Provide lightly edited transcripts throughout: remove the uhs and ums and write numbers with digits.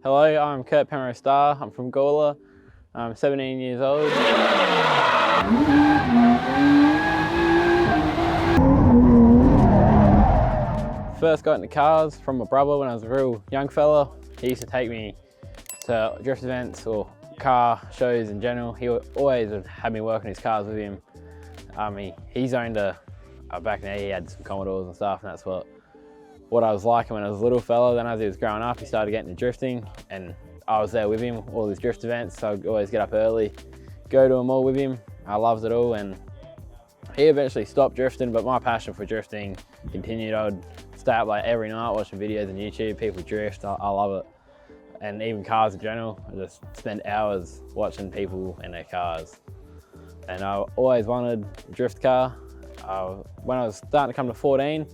Hello, I'm Kurt Penrose-starr. I'm from Gawler. I'm 17 years old. First got into cars from my brother when I was a real young fella. He used to take me to drift events or car shows in general. He always would have me work on his cars with him. He's owned back in the day he had some Commodores and stuff, and that's what I was like when I was a little fella. Then as he was growing up, he started getting into drifting, and I was there with him, all these drift events, so I'd always get up early, go to them all with him. I loved it all, and he eventually stopped drifting, but my passion for drifting continued. I'd stay up like every night watching videos on YouTube, people drift. I love it. And even cars in general, I just spend hours watching people in their cars. And I always wanted a drift car. When I was starting to come to 14,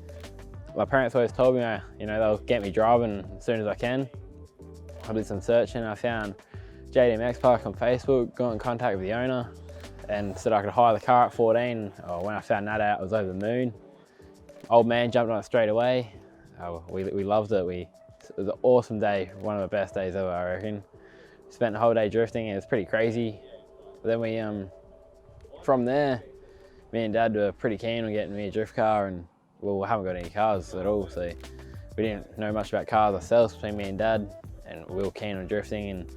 my parents always told me, they'll get me driving as soon as I can. I did some searching. I found JDMX Park on Facebook, got in contact with the owner, and said I could hire the car at 14. When I found that out, I was over the moon. Old man jumped on it straight away. We loved it. It was an awesome day, one of the best days ever, I reckon. Spent the whole day drifting, and it was pretty crazy. But then from there, me and Dad were pretty keen on getting me a drift car, and well, we haven't got any cars at all, so we didn't know much about cars ourselves between me and Dad, and we were keen on drifting, and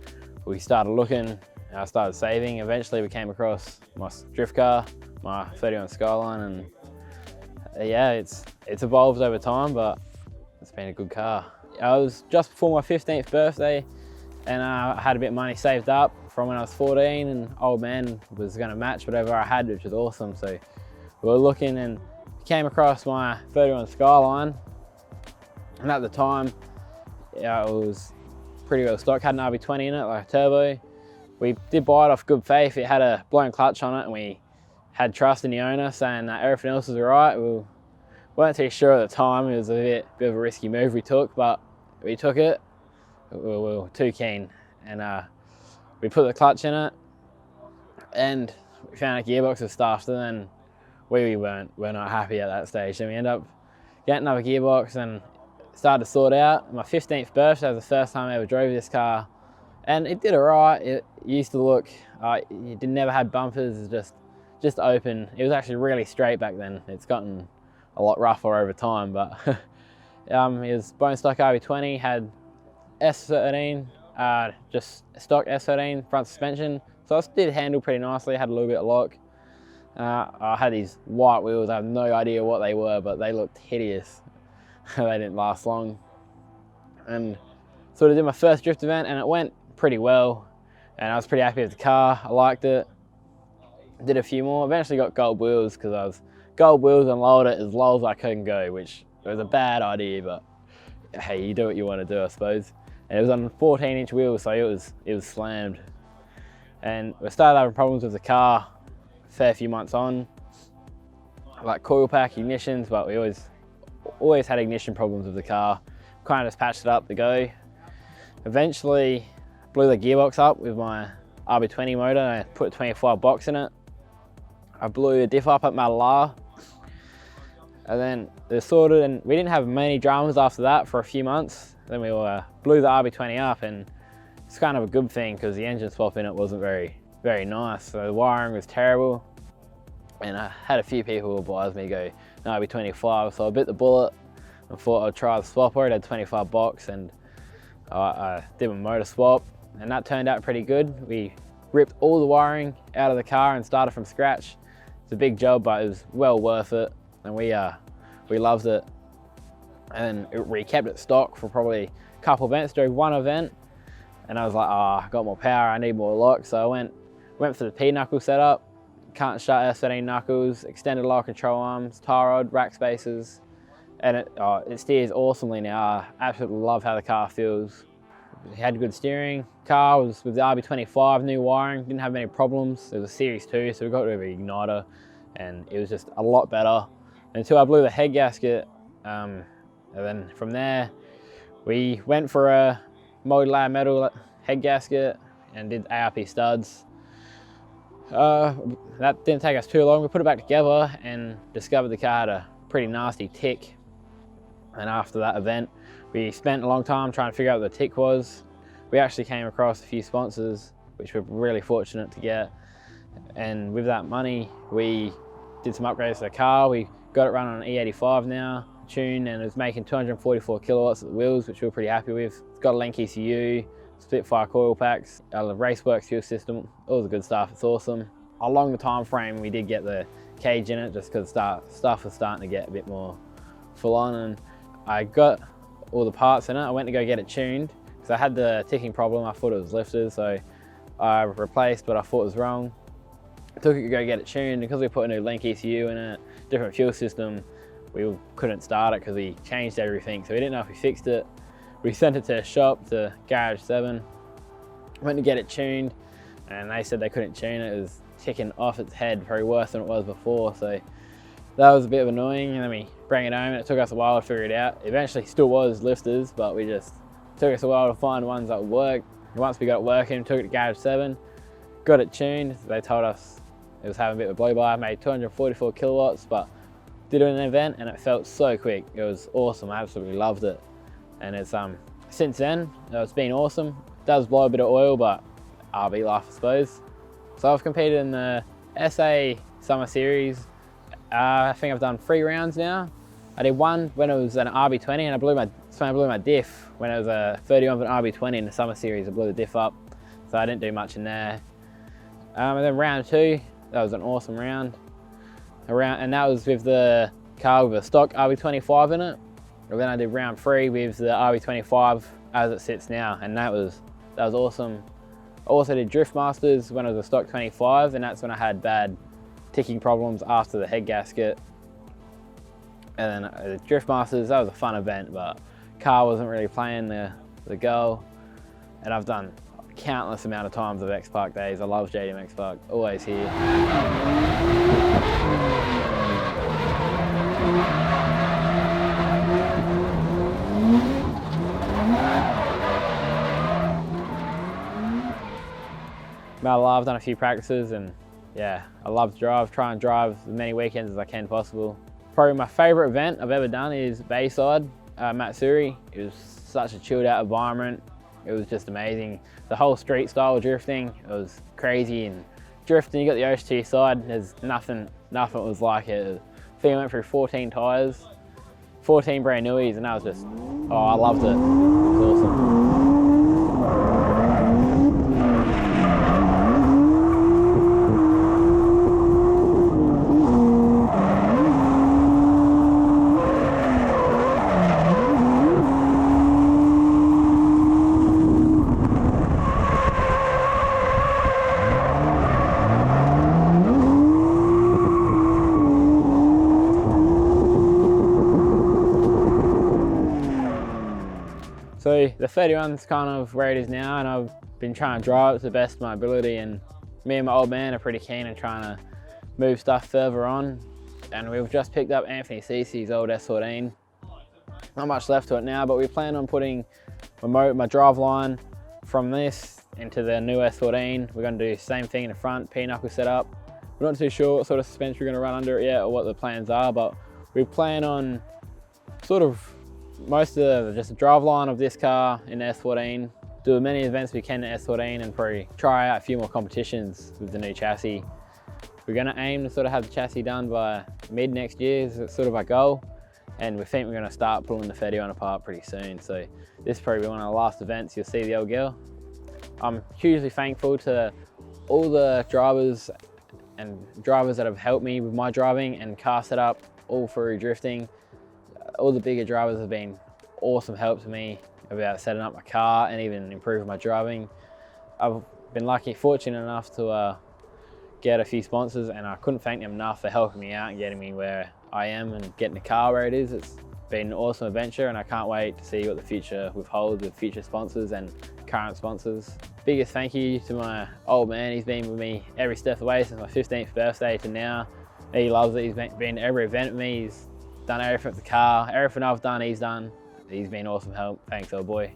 we started looking, and I started saving. Eventually we came across my drift car, my 31 Skyline, and yeah, it's evolved over time, but it's been a good car. I was just before my 15th birthday, and I had a bit of money saved up from when I was 14, and old man was gonna match whatever I had, which was awesome. So we were looking and came across my 31 Skyline, and at the time, it was pretty well stock, had an RB20 in it, like a turbo. We did buy it off good faith. It had a blown clutch on it, and we had trust in the owner saying that everything else was all right. We weren't too sure at the time. It was a bit of a risky move we took, but we took it. We were too keen, and we put the clutch in it, and we found a gearbox was stuffed, and then we're not happy at that stage. So we ended up getting another gearbox and started to sort out. My 15th birthday was the first time I ever drove this car, and it did all right. It used to look, it never had bumpers, it was just open. It was actually really straight back then. It's gotten a lot rougher over time, but it was bone stock RB20, had S13, just stock S13 front suspension. So it did handle pretty nicely, had a little bit of lock. I had these white wheels. I have no idea what they were, but they looked hideous. They didn't last long. And sort of did my first drift event, and it went pretty well. And I was pretty happy with the car. I liked it. Did a few more. Eventually got gold wheels because I was gold wheels and lowered it as low as I could go, which was a bad idea, but hey, you do what you want to do, I suppose. And it was on 14-inch wheels, so it was slammed. And we started having problems with the car a fair few months on, like coil pack, ignitions, but we always had ignition problems with the car. Kind of just patched it up to go. Eventually blew the gearbox up with my RB20 motor, and I put a 25 box in it. I blew the diff up at Matalar, and then they're sorted, and we didn't have many dramas after that for a few months. Then we blew the RB20 up, and it's kind of a good thing because the engine swap in it wasn't very nice. So the wiring was terrible, and I had a few people advise me to go no RB25, so I bit the bullet and thought I'd try the swapper. It had 25 box, and I did my motor swap, and that turned out pretty good. We ripped all the wiring out of the car and started from scratch. It's a big job, but it was well worth it, and we loved it. And we kept it stock for probably a couple events. Drove one event, and I was like, I got more power, I need more lock. So I went for the P-knuckle setup, can't shut S13 knuckles, extended lock control arms, tie rod, rack spacers, and it steers awesomely now. I absolutely love how the car feels. It had good steering. Car was with the RB25, new wiring, didn't have any problems. It was a Series 2, so we got rid of the igniter, and it was just a lot better until I blew the head gasket. And then from there, we went for a molded layer metal head gasket and did ARP studs. That didn't take us too long. We put it back together and discovered the car had a pretty nasty tick. And after that event, we spent a long time trying to figure out what the tick was. we actually came across a few sponsors, which we're really fortunate to get. And with that money, we did some upgrades to the car. We got it running on an E85 now, tuned, and it was making 244 kilowatts at the wheels, which we were pretty happy with. It's got a Link ECU, split fire coil packs, a Raceworks fuel system, all the good stuff. It's awesome. Along the time frame, we did get the cage in it just because stuff was starting to get a bit more full on, and I got all the parts in it. I went to go get it tuned because I had the ticking problem. I thought it was lifters, so I replaced, but I thought it was wrong. I took it to go get it tuned, and because we put a new Link ECU in it, different fuel system, we couldn't start it because we changed everything, so we didn't know if we fixed it. We sent it to a shop, to Garage 7, went to get it tuned, and they said they couldn't tune it. It was ticking off its head, probably worse than it was before, so that was a bit of annoying. And then we bring it home, and it took us a while to figure it out. Eventually still was lifters, but we just took us a while to find ones that would work. And once we got it working, took it to Garage 7, got it tuned. They told us it was having a bit of a blow by. Made 244 kilowatts, but did it in an event and it felt so quick. It was awesome. I absolutely loved it. And it's since then, it's been awesome. It does blow a bit of oil, but RV life, I suppose. So I've competed in the SA Summer Series. I think I've done 3 rounds now. I did one when it was an RB20, and I blew my diff when it was a 31 of an RB20 in the Summer Series. I blew the diff up, so I didn't do much in there. And then round 2, that was an awesome round. And that was with the car with a stock RB25 in it. And then I did round 3 with the RB25 as it sits now, and that was awesome. I also did Drift Masters when it was a stock 25, and that's when I had bad ticking problems after the head gasket. And then the Drift Masters, that was a fun event, but car wasn't really playing the goal. And I've done countless amount of times of X Park days. I love JDM X Park, always here. I've done a few practices, and yeah, I love to drive, try and drive as many weekends as I can possible. Probably my favourite event I've ever done is Bayside, Matsuri. It was such a chilled out environment. It was just amazing. The whole street style drifting, it was crazy, and drifting, you got the ocean to your side, there's nothing was like it. I think I went through 14 tyres, 14 brand newies, and that was just, oh, I loved it. It was awesome. So the 31's kind of where it is now, and I've been trying to drive it to the best of my ability, and me and my old man are pretty keen on trying to move stuff further on. And we've just picked up Anthony Cece's old S14. Not much left to it now, but we plan on putting my drive line from this into the new S14. We're going to do the same thing in the front, P-knuckle setup. We're not too sure what sort of suspension we're going to run under it yet or what the plans are, but we plan on sort of most of just the drive line of this car in the S14, do as many events we can in the S14, and probably try out a few more competitions with the new chassis. We're going to aim to sort of have the chassis done by mid next year, is sort of our goal, and we think we're going to start pulling the 31 apart pretty soon. So this is probably one of the last events you'll see the old girl. I'm hugely thankful to all the drivers that have helped me with my driving and car setup all through drifting. All the bigger drivers have been awesome help to me about setting up my car and even improving my driving. I've been fortunate enough to get a few sponsors, and I couldn't thank them enough for helping me out and getting me where I am and getting the car where it is. It's been an awesome adventure, and I can't wait to see what the future holds with future sponsors and current sponsors. Biggest thank you to my old man. He's been with me every step of the way since my 15th birthday to now. He loves it. He's been to every event with me. He's done everything with the car. Everything I've done, he's done. He's been awesome help. Thanks, old boy.